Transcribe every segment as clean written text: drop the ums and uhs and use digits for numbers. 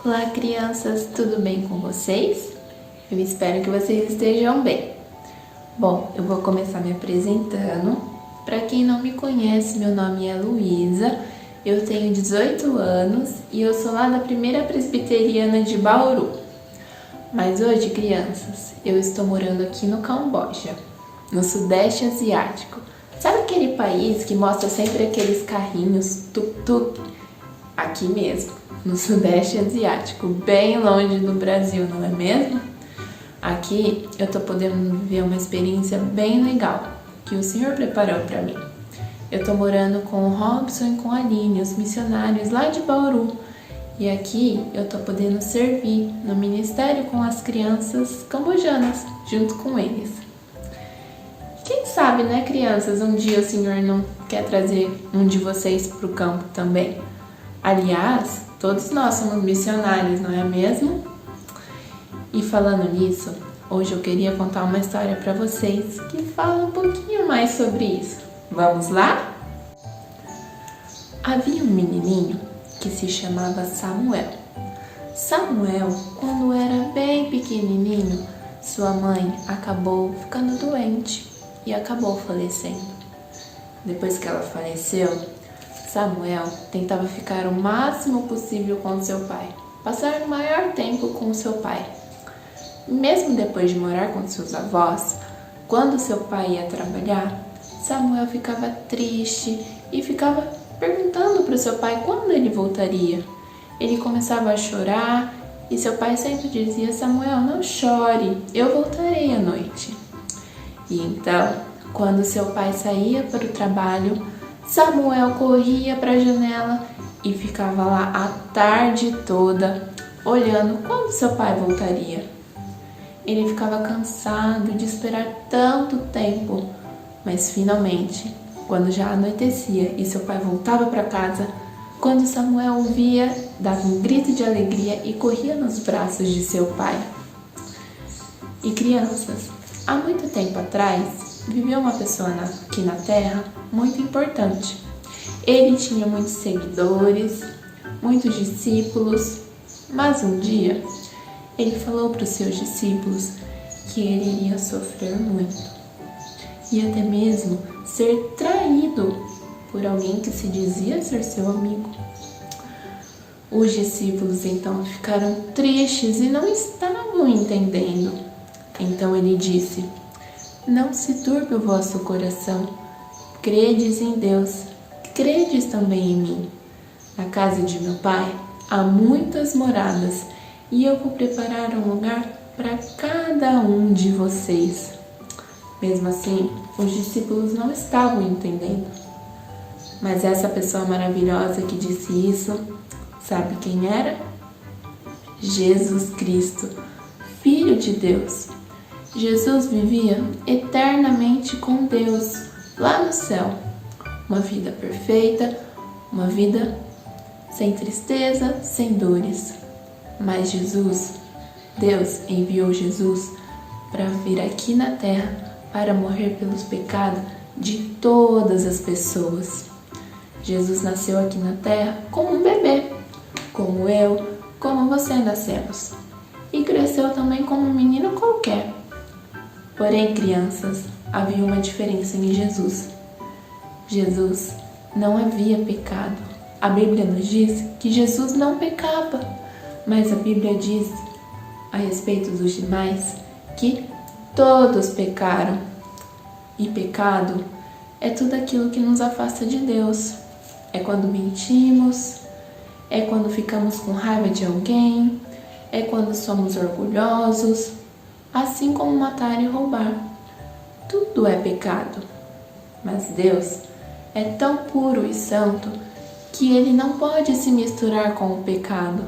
Olá, crianças, tudo bem com vocês? Eu espero que vocês estejam bem. Bom, eu vou começar me apresentando. Para quem não me conhece, meu nome é Luísa, eu tenho 18 anos e eu sou lá da Primeira Presbiteriana de Bauru. Mas hoje, crianças, eu estou morando aqui no Camboja, no Sudeste Asiático. Sabe aquele país que mostra sempre aqueles carrinhos tuk-tuk? Aqui mesmo, no Sudeste Asiático, bem longe do Brasil, não é mesmo? Aqui eu tô podendo viver uma experiência bem legal que o Senhor preparou para mim. Eu tô morando com o Robson e com a Aline, os missionários lá de Bauru. E aqui eu tô podendo servir no ministério com as crianças cambojanas, junto com eles. Quem sabe, né, crianças, um dia o Senhor não quer trazer um de vocês pro campo também. Aliás, todos nós somos missionários, não é mesmo? E falando nisso, hoje eu queria contar uma história para vocês que fala um pouquinho mais sobre isso. Vamos lá? Havia um menininho que se chamava Samuel. Samuel, quando era bem pequenininho, sua mãe acabou ficando doente e acabou falecendo. Depois que ela faleceu, Samuel tentava ficar o máximo possível com seu pai, passar o maior tempo com seu pai. Mesmo depois de morar com seus avós, quando seu pai ia trabalhar, Samuel ficava triste e ficava perguntando para o seu pai quando ele voltaria. Ele começava a chorar e seu pai sempre dizia: Samuel, não chore, eu voltarei à noite. E então, quando seu pai saía para o trabalho, Samuel corria para a janela e ficava lá a tarde toda, olhando quando seu pai voltaria. Ele ficava cansado de esperar tanto tempo, mas finalmente, quando já anoitecia e seu pai voltava para casa, quando Samuel o via, dava um grito de alegria e corria nos braços de seu pai. E crianças, há muito tempo atrás, viveu uma pessoa aqui na Terra muito importante. Ele tinha muitos seguidores, muitos discípulos, mas um dia ele falou para os seus discípulos que ele iria sofrer muito e até mesmo ser traído por alguém que se dizia ser seu amigo. Os discípulos então ficaram tristes e não estavam entendendo. Então ele disse: não se turbe o vosso coração, credes em Deus, credes também em mim. Na casa de meu pai há muitas moradas e eu vou preparar um lugar para cada um de vocês. Mesmo assim, os discípulos não estavam entendendo. Mas essa pessoa maravilhosa que disse isso, sabe quem era? Jesus Cristo, Filho de Deus. Jesus vivia eternamente com Deus, lá no céu. Uma vida perfeita, uma vida sem tristeza, sem dores. Mas Jesus, Deus enviou Jesus para vir aqui na terra para morrer pelos pecados de todas as pessoas. Jesus nasceu aqui na terra como um bebê, como eu, como você nascemos. E cresceu também como um menino qualquer. Porém, crianças, havia uma diferença em Jesus. Jesus não havia pecado. A Bíblia nos diz que Jesus não pecava, mas a Bíblia diz a respeito dos demais que todos pecaram. E pecado é tudo aquilo que nos afasta de Deus. É quando mentimos, é quando ficamos com raiva de alguém, é quando somos orgulhosos, assim como matar e roubar. Tudo é pecado. Mas Deus é tão puro e santo que Ele não pode se misturar com o pecado.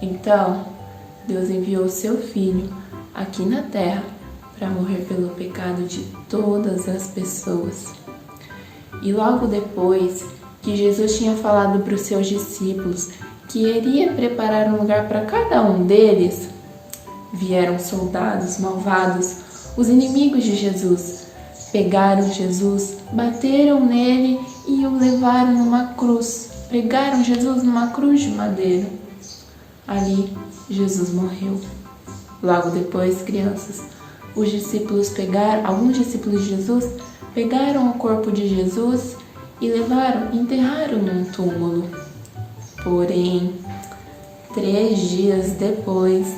Então, Deus enviou seu Filho aqui na terra para morrer pelo pecado de todas as pessoas. E logo depois que Jesus tinha falado para os seus discípulos que iria preparar um lugar para cada um deles, vieram soldados malvados, os inimigos de Jesus. Pegaram Jesus, bateram nele e o levaram numa cruz. Pregaram Jesus numa cruz de madeira. Ali, Jesus morreu. Logo depois, crianças, alguns discípulos de Jesus pegaram o corpo de Jesus e enterraram num túmulo. Porém, 3 dias depois,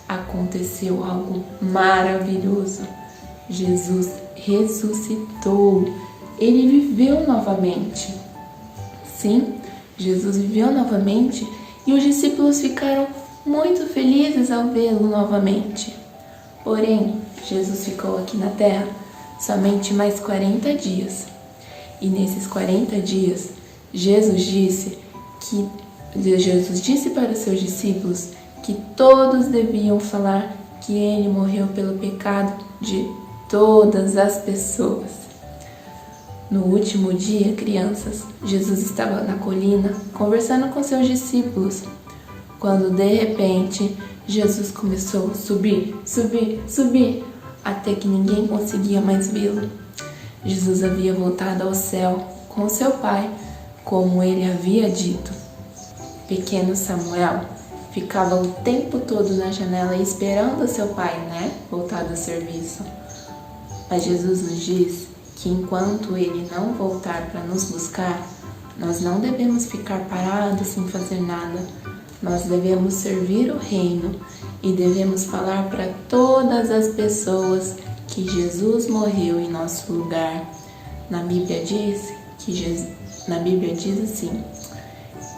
aconteceu algo maravilhoso. Jesus ressuscitou. Ele viveu novamente. Sim, Jesus viveu novamente e os discípulos ficaram muito felizes ao vê-lo novamente. Porém, Jesus ficou aqui na terra somente mais 40 dias. E nesses 40 dias, Jesus disse para os seus discípulos que todos deviam falar que ele morreu pelo pecado de todas as pessoas. No último dia, crianças, Jesus estava na colina conversando com seus discípulos, quando de repente Jesus começou a subir, até que ninguém conseguia mais vê-lo. Jesus havia voltado ao céu com seu Pai, como ele havia dito. Pequeno Samuel ficava o tempo todo na janela esperando seu pai, voltar do serviço. Mas Jesus nos diz que enquanto ele não voltar para nos buscar, nós não devemos ficar parados sem fazer nada. Nós devemos servir o reino e devemos falar para todas as pessoas que Jesus morreu em nosso lugar. Na Bíblia diz assim: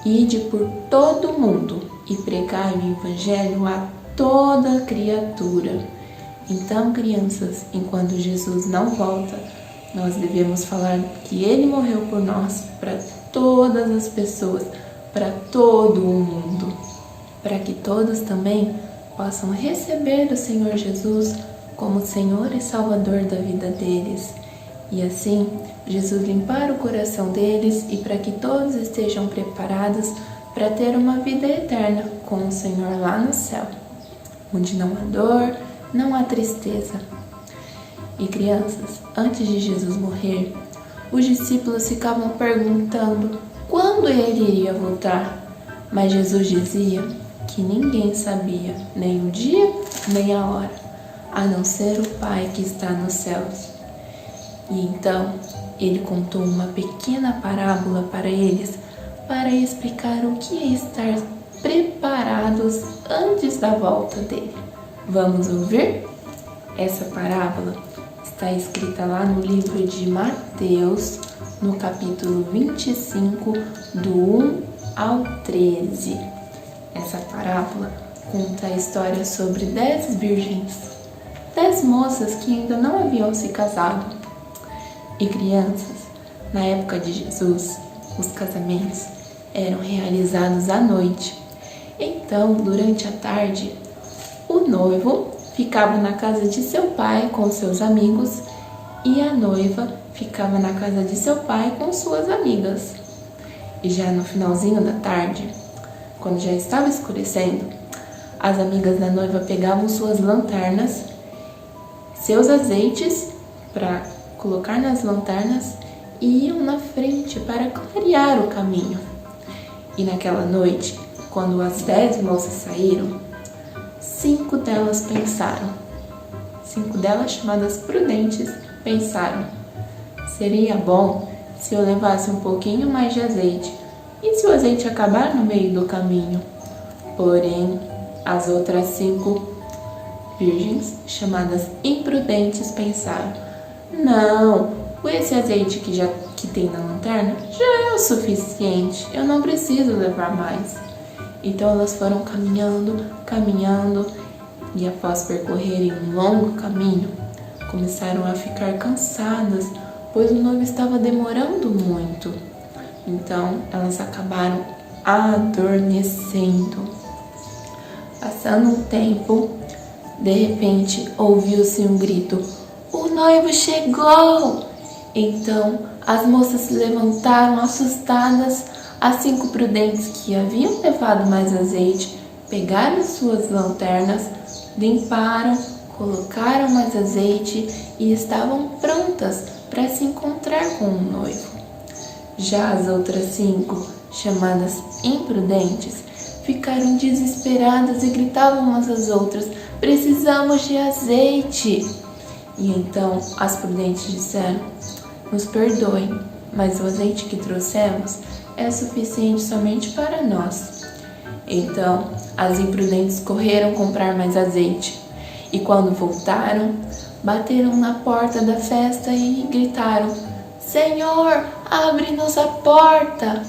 ide por todo o mundo e pregai o Evangelho a toda criatura. Então, crianças, enquanto Jesus não volta, nós devemos falar que ele morreu por nós, para todas as pessoas, para todo o mundo, para que todos também possam receber o Senhor Jesus como Senhor e Salvador da vida deles. E assim, Jesus limpar o coração deles e para que todos estejam preparados para ter uma vida eterna com o Senhor lá no céu, onde não há dor, não há tristeza. E crianças, antes de Jesus morrer, os discípulos ficavam perguntando quando ele iria voltar, mas Jesus dizia que ninguém sabia nem o dia nem a hora, a não ser o Pai que está nos céus. E então ele contou uma pequena parábola para eles, para explicar o que é estar preparados antes da volta dele. Vamos ouvir? Essa parábola está escrita lá no livro de Mateus, no capítulo 25, do 1 ao 13. Essa parábola conta a história sobre 10 virgens, 10 moças que ainda não haviam se casado. E crianças, na época de Jesus, os casamentos eram realizados à noite. Então, durante a tarde, o noivo ficava na casa de seu pai com seus amigos e a noiva ficava na casa de seu pai com suas amigas. E já no finalzinho da tarde, quando já estava escurecendo, as amigas da noiva pegavam suas lanternas, seus azeites para colocar nas lanternas e iam na frente para clarear o caminho. E naquela noite, quando as 10 moças saíram, 5 delas pensaram, 5 delas chamadas prudentes, pensaram: seria bom se eu levasse um pouquinho mais de azeite, e se o azeite acabar no meio do caminho? Porém, as outras 5 virgens, chamadas imprudentes, pensaram: não, esse azeite que tem na lanterna já é o suficiente, eu não preciso levar mais. Então elas foram caminhando e após percorrerem um longo caminho, começaram a ficar cansadas, pois o noivo estava demorando muito. Então elas acabaram adormecendo. Passando um tempo, de repente ouviu-se um grito: o noivo chegou! Então as moças se levantaram assustadas. As 5 prudentes que haviam levado mais azeite pegaram suas lanternas, limparam, colocaram mais azeite e estavam prontas para se encontrar com o noivo. Já as outras 5, chamadas imprudentes, ficaram desesperadas e gritavam umas às outras: precisamos de azeite! E então as prudentes disseram: nos perdoem, mas o azeite que trouxemos é suficiente somente para nós. Então as imprudentes correram comprar mais azeite, e quando voltaram, bateram na porta da festa e gritaram: Senhor, abre-nos a porta!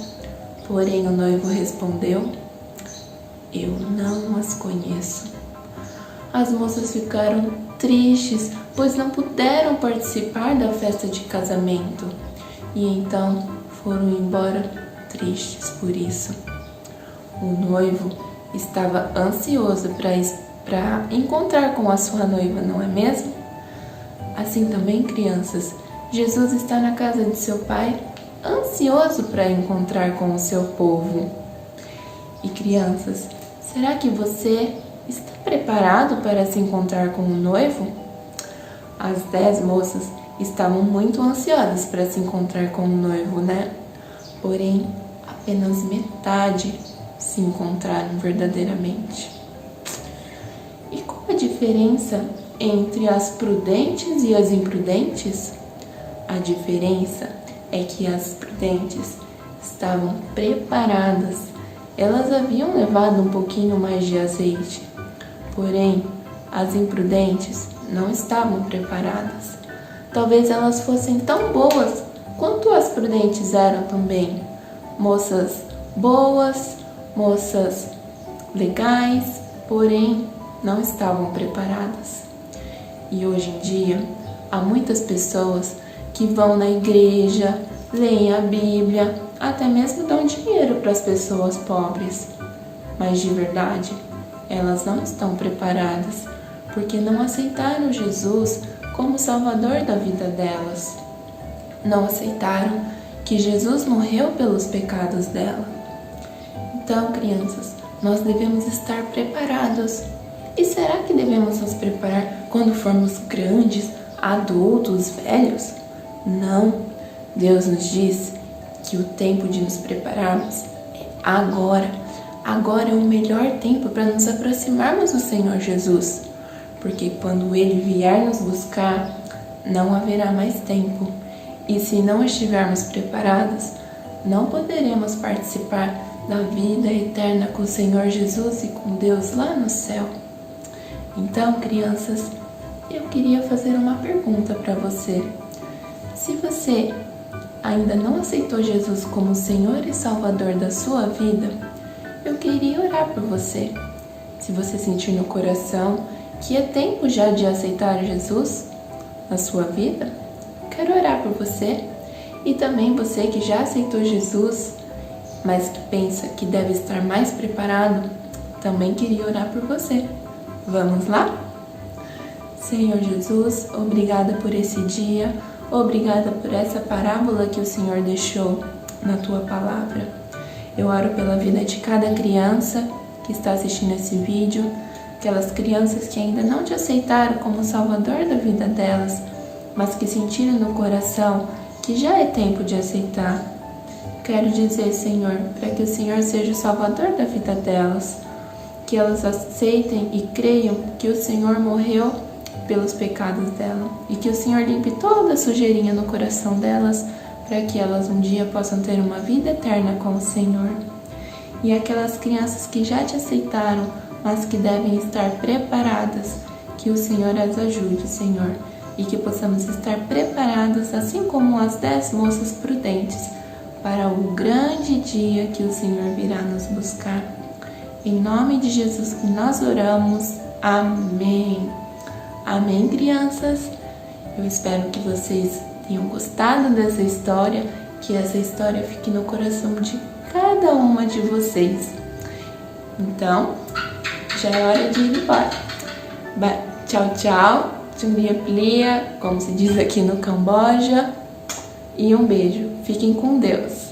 Porém o noivo respondeu: eu não as conheço. As moças ficaram tristes, pois não puderam participar da festa de casamento, e então foram embora tristes por isso. O noivo estava ansioso para encontrar com a sua noiva, não é mesmo? Assim também, crianças, Jesus está na casa de seu Pai, ansioso para encontrar com o seu povo. E crianças, será que você está preparado para se encontrar com o noivo? As 10 moças estavam muito ansiosas para se encontrar com o noivo, né? Porém, apenas metade se encontraram verdadeiramente. E qual a diferença entre as prudentes e as imprudentes? A diferença é que as prudentes estavam preparadas. Elas haviam levado um pouquinho mais de azeite, porém as imprudentes não estavam preparadas. Talvez elas fossem tão boas quanto as prudentes eram também. Moças boas, moças legais, porém não estavam preparadas. E hoje em dia há muitas pessoas que vão na igreja, leem a Bíblia, até mesmo dão dinheiro para as pessoas pobres. Mas de verdade, elas não estão preparadas, porque não aceitaram Jesus como Salvador da vida delas. Não aceitaram que Jesus morreu pelos pecados dela. Então, crianças, nós devemos estar preparados. E será que devemos nos preparar quando formos grandes, adultos, velhos? Não. Deus nos diz que o tempo de nos prepararmos é agora. Agora é o melhor tempo para nos aproximarmos do Senhor Jesus. Porque quando Ele vier nos buscar, não haverá mais tempo. E se não estivermos preparados, não poderemos participar da vida eterna com o Senhor Jesus e com Deus lá no céu. Então, crianças, eu queria fazer uma pergunta para você. Se você ainda não aceitou Jesus como Senhor e Salvador da sua vida, eu queria orar por você. Se você sentir no coração que é tempo já de aceitar Jesus na sua vida, quero orar por você. E também você que já aceitou Jesus, mas que pensa que deve estar mais preparado, também queria orar por você. Vamos lá? Senhor Jesus, obrigada por esse dia, obrigada por essa parábola que o Senhor deixou na Tua Palavra. Eu oro pela vida de cada criança que está assistindo esse vídeo, aquelas crianças que ainda não Te aceitaram como Salvador da vida delas, mas que sentiram no coração que já é tempo de aceitar. Quero dizer, Senhor, para que o Senhor seja o Salvador da vida delas, que elas aceitem e creiam que o Senhor morreu pelos pecados dela e que o Senhor limpe toda a sujeirinha no coração delas, para que elas um dia possam ter uma vida eterna com o Senhor. E aquelas crianças que já Te aceitaram, mas que devem estar preparadas, que o Senhor as ajude, Senhor, e que possamos estar preparados, assim como as 10 moças prudentes, para o grande dia que o Senhor virá nos buscar. Em nome de Jesus que nós oramos. Amém. Amém, crianças? Eu espero que vocês tenham gostado dessa história, que essa história fique no coração de cada uma de vocês. Então, já é hora de ir embora. Tchau, tchau. Tchumlia plia, como se diz aqui no Camboja. E um beijo. Fiquem com Deus.